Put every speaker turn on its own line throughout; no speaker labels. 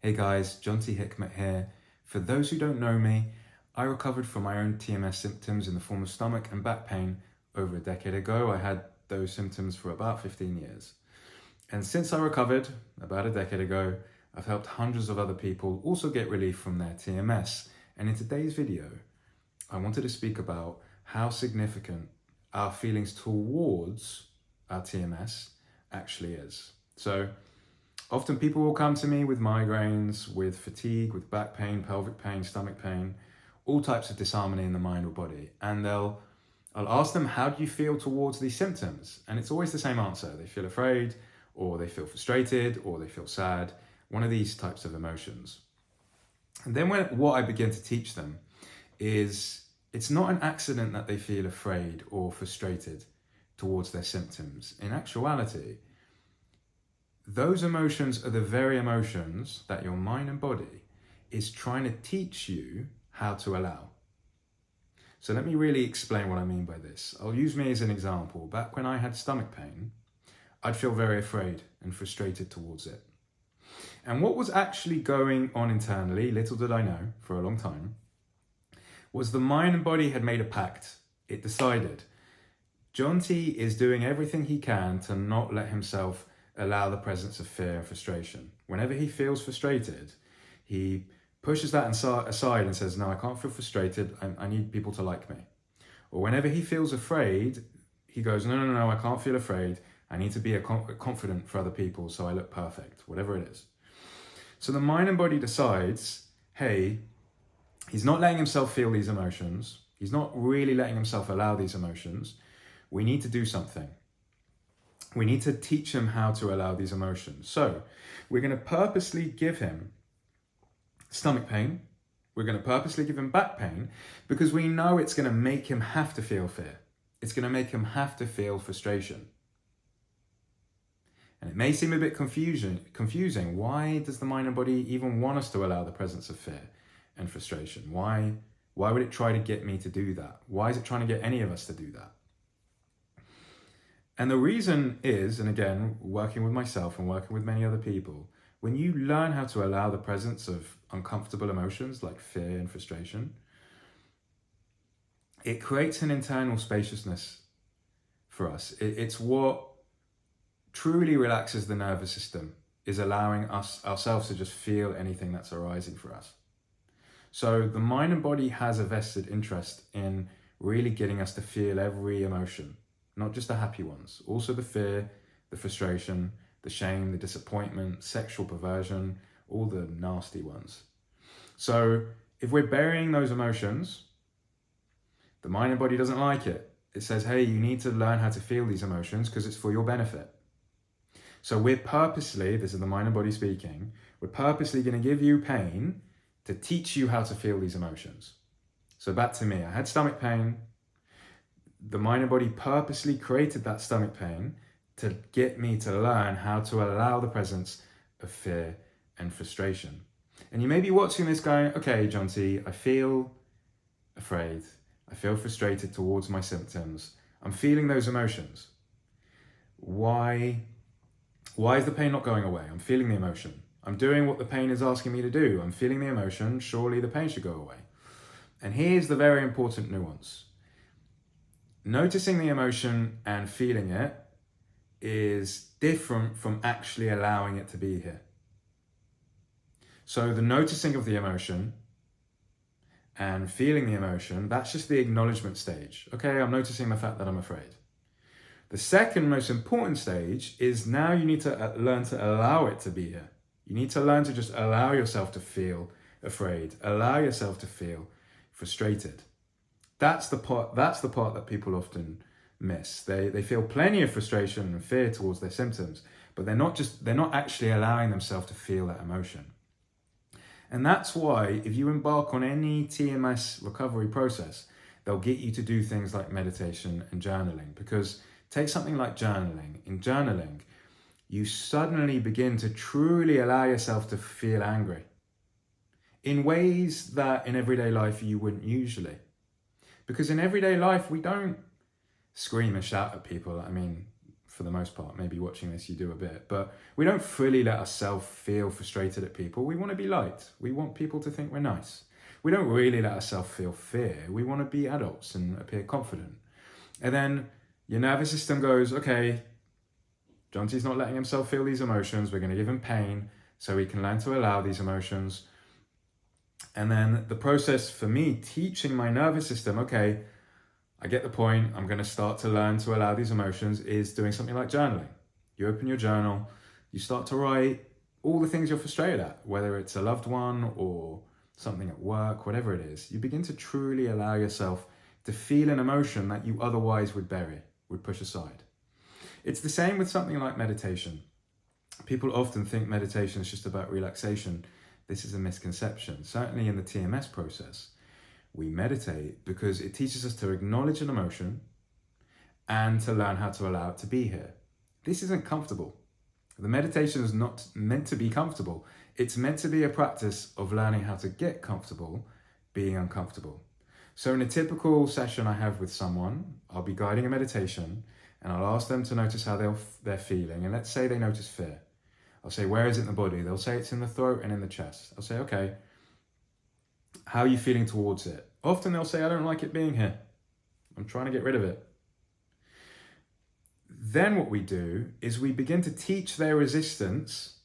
Hey guys, John T. Hickmet here. For those who don't know me, I recovered from my own TMS symptoms in the form of stomach and back pain over a decade ago. I had those symptoms for about 15 years. And since I recovered about a decade ago, I've helped hundreds of other people also get relief from their TMS. And in today's video, I wanted to speak about how significant our feelings towards our TMS actually is. So, often people will come to me with migraines, with fatigue, with back pain, pelvic pain, stomach pain, all types of disharmony in the mind or body. And I'll ask them, how do you feel towards these symptoms? And it's always the same answer. They feel afraid, or they feel frustrated, or they feel sad, one of these types of emotions. And then what I begin to teach them is it's not an accident that they feel afraid or frustrated towards their symptoms. In actuality, those emotions are the very emotions that your mind and body is trying to teach you how to allow. So let me really explain what I mean by this. I'll use me as an example. Back when I had stomach pain, I'd feel very afraid and frustrated towards it. And what was actually going on internally, little did I know for a long time, was the mind and body had made a pact. It decided, John T is doing everything he can to not let himself allow the presence of fear and frustration. Whenever he feels frustrated, he pushes that aside and says, no, I can't feel frustrated. I need people to like me. Or whenever he feels afraid, he goes, no, I can't feel afraid. I need to be confident for other people so I look perfect, whatever it is. So the mind and body decides, hey, he's not letting himself feel these emotions. He's not really letting himself allow these emotions. We need to do something. We need to teach him how to allow these emotions. So we're going to purposely give him stomach pain. We're going to purposely give him back pain because we know it's going to make him have to feel fear. It's going to make him have to feel frustration. And it may seem a bit confusing. Why does the mind and body even want us to allow the presence of fear and frustration? Why would it try to get me to do that? Why is it trying to get any of us to do that? And the reason is, and again, working with myself and working with many other people, when you learn how to allow the presence of uncomfortable emotions like fear and frustration, it creates an internal spaciousness for us. It's what truly relaxes the nervous system, is allowing ourselves to just feel anything that's arising for us. So the mind and body has a vested interest in really getting us to feel every emotion, not just the happy ones, also the fear, the frustration, the shame, the disappointment, sexual perversion, all the nasty ones. So if we're burying those emotions, the mind and body doesn't like it. It says, hey, you need to learn how to feel these emotions because it's for your benefit. So we're purposely, this is the mind and body speaking, we're purposely going to give you pain to teach you how to feel these emotions. So back to me, I had stomach pain. The mind and body purposely created that stomach pain to get me to learn how to allow the presence of fear and frustration. And you may be watching this going, okay, John T, I feel afraid. I feel frustrated towards my symptoms. I'm feeling those emotions. Why is the pain not going away? I'm feeling the emotion. I'm doing what the pain is asking me to do. I'm feeling the emotion. Surely the pain should go away. And here's the very important nuance. Noticing the emotion and feeling it is different from actually allowing it to be here. So the noticing of the emotion and feeling the emotion, that's just the acknowledgement stage. Okay, I'm noticing the fact that I'm afraid. The second most important stage is now you need to learn to allow it to be here. You need to learn to just allow yourself to feel afraid, allow yourself to feel frustrated. That's the part that people often miss. They feel plenty of frustration and fear towards their symptoms, but they're not actually allowing themselves to feel that emotion. And that's why if you embark on any TMS recovery process, they'll get you to do things like meditation and journaling. Because take something like journaling. In journaling, you suddenly begin to truly allow yourself to feel angry in ways that in everyday life you wouldn't usually. Because in everyday life, we don't scream and shout at people. I mean, for the most part. Maybe watching this you do a bit, but we don't fully let ourselves feel frustrated at people. We want to be liked. We want people to think we're nice. We don't really let ourselves feel fear. We want to be adults and appear confident. And then your nervous system goes, okay, Jonty's not letting himself feel these emotions. We're going to give him pain so he can learn to allow these emotions. And then the process for me, teaching my nervous system, okay, I get the point, I'm going to start to learn to allow these emotions, is doing something like journaling. You open your journal, you start to write all the things you're frustrated at, whether it's a loved one or something at work, whatever it is. You begin to truly allow yourself to feel an emotion that you otherwise would bury, would push aside. It's the same with something like meditation. People often think meditation is just about relaxation. This is a misconception. Certainly in the TMS process, we meditate because it teaches us to acknowledge an emotion and to learn how to allow it to be here. This isn't comfortable. The meditation is not meant to be comfortable. It's meant to be a practice of learning how to get comfortable being uncomfortable. So in a typical session I have with someone, I'll be guiding a meditation and I'll ask them to notice how they're feeling. And let's say they notice fear. I'll say, where is it in the body? They'll say it's in the throat and in the chest. I'll say, okay, how are you feeling towards it? Often they'll say, I don't like it being here. I'm trying to get rid of it. Then what we do is we begin to teach their resistance,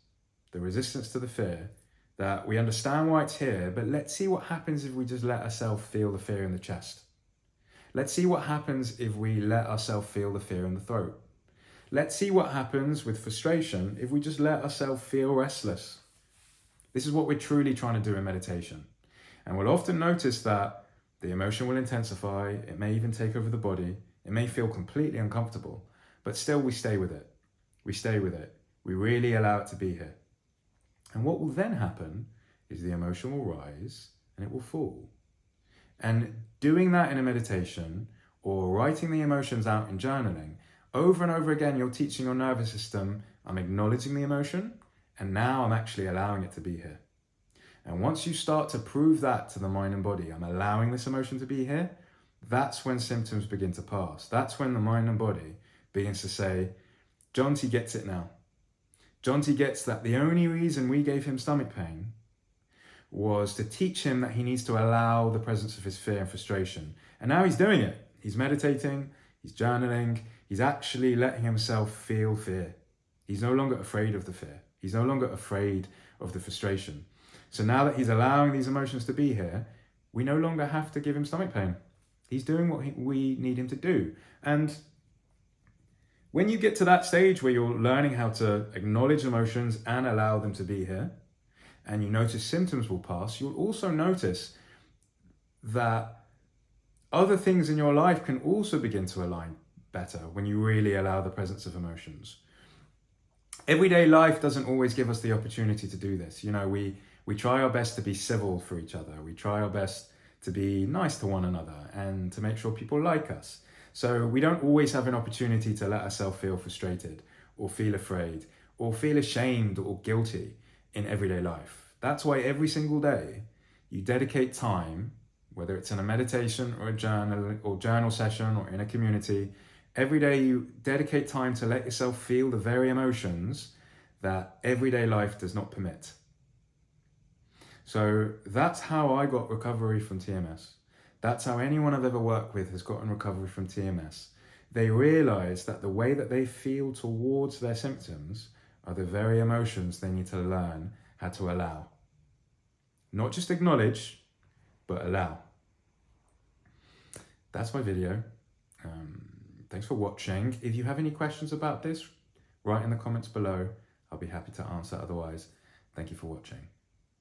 the resistance to the fear, that we understand why it's here, but let's see what happens if we just let ourselves feel the fear in the chest. Let's see what happens if we let ourselves feel the fear in the throat. Let's see what happens with frustration if we just let ourselves feel restless. This is what we're truly trying to do in meditation. And we'll often notice that the emotion will intensify, it may even take over the body, it may feel completely uncomfortable, but still we stay with it. We stay with it. We really allow it to be here. And what will then happen is the emotion will rise and it will fall. And doing that in a meditation or writing the emotions out in journaling, over and over again, you're teaching your nervous system, I'm acknowledging the emotion, and now I'm actually allowing it to be here. And once you start to prove that to the mind and body, I'm allowing this emotion to be here, that's when symptoms begin to pass. That's when the mind and body begins to say, Jonty gets it now. Jonty gets that the only reason we gave him stomach pain was to teach him that he needs to allow the presence of his fear and frustration. And now he's doing it. He's meditating, he's journaling, he's actually letting himself feel fear. He's no longer afraid of the fear. He's no longer afraid of the frustration. So now that he's allowing these emotions to be here, we no longer have to give him stomach pain. He's doing what we need him to do. And when you get to that stage where you're learning how to acknowledge emotions and allow them to be here, and you notice symptoms will pass, you'll also notice that other things in your life can also begin to align better when you really allow the presence of emotions. Everyday life doesn't always give us the opportunity to do this. You know, we try our best to be civil for each other. We try our best to be nice to one another and to make sure people like us. So we don't always have an opportunity to let ourselves feel frustrated or feel afraid or feel ashamed or guilty in everyday life. That's why every single day you dedicate time, whether it's in a meditation or a journal session or in a community, every day you dedicate time to let yourself feel the very emotions that everyday life does not permit. So that's how I got recovery from TMS. That's how anyone I've ever worked with has gotten recovery from TMS. They realize that the way that they feel towards their symptoms are the very emotions they need to learn how to allow. Not just acknowledge, but allow. That's my video. Thanks for watching. If you have any questions about this, write in the comments below. I'll be happy to answer. Otherwise, thank you for watching.